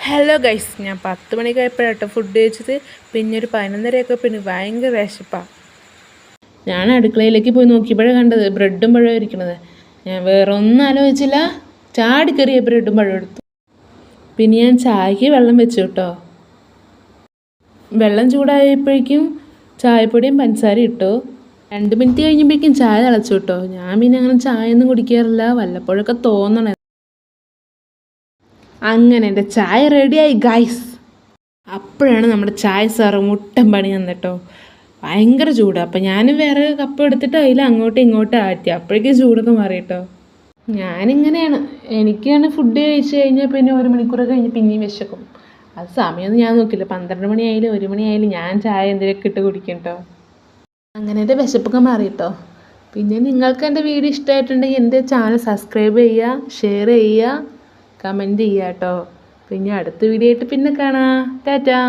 Hello guys, ഞാൻ 10 മണിക്ക് ആയപ്പോഴാട്ടോ food കഴിച്ചത്. പിന്നെ ഒരു 11:30 പിന്നെ ഭയങ്കര വിശപ്പാണ്. ഞാൻ അടുക്കളയിലേക്ക് പോയി നോക്കിയപ്പോഴാണ് കണ്ടത് ബ്രെഡും പഴവും ഇരിക്കണത്. ഞാൻ വേറെ ഒന്നും ആലോചിച്ചില്ല, ചാടി കയറിയ ബ്രെഡും പഴവും എടുത്തു. പിന്നെ ഞാൻ ചായക്ക് വെള്ളം വെച്ചു കേട്ടോ. വെള്ളം ചൂടായപ്പോഴേക്കും ചായപ്പൊടിയും പഞ്ചസാരയും ഇട്ടു. 2 മിനിറ്റ് കഴിഞ്ഞപ്പോഴേക്കും ചായ തിളച്ചു കേട്ടോ. ഞാൻ പിന്നെ അങ്ങനെ ചായ ഒന്നും കുടിക്കാറില്ല, വല്ലപ്പോഴൊക്കെ തോന്നണേ. അങ്ങനെ എൻ്റെ ചായ റെഡിയായി ഗൈസ്. അപ്പോഴാണ് നമ്മുടെ ചായ സാറ് മുട്ടൻ പണി തന്നിട്ടോ. ഭയങ്കര ചൂട്. അപ്പം ഞാൻ വേറെ കപ്പ് എടുത്തിട്ട് അതിൽ അങ്ങോട്ടും ഇങ്ങോട്ടും ആറ്റി. അപ്പോഴേക്കും ചൂടൊക്കെ മാറി കേട്ടോ. ഞാനിങ്ങനെയാണ്, എനിക്കാണ് ഫുഡ് കഴിച്ച് കഴിഞ്ഞാൽ പിന്നെ 1 മണിക്കൂറൊക്കെ കഴിഞ്ഞ് പിന്നെയും വിശക്കും. അത് സമയമൊന്നും ഞാൻ നോക്കില്ല. 12 മണിയായാലും 1 മണിയായാലും ഞാൻ ചായ എന്തെങ്കിലുമൊക്കെ ഇട്ട് കുടിക്കും കേട്ടോ. അങ്ങനെ എൻ്റെ വിശപ്പൊക്കെ മാറി കേട്ടോ. പിന്നെ നിങ്ങൾക്ക് എൻ്റെ വീഡിയോ ഇഷ്ടമായിട്ടുണ്ടെങ്കിൽ എൻ്റെ ചാനൽ സബ്സ്ക്രൈബ് ചെയ്യുക, ഷെയർ ചെയ്യുക, കമൻറ്റ് ചെയ്യുക കേട്ടോ. പിന്നെ അടുത്ത വീഡിയോ ആയിട്ട് പിന്നെ കാണാം. ടാറ്റാ.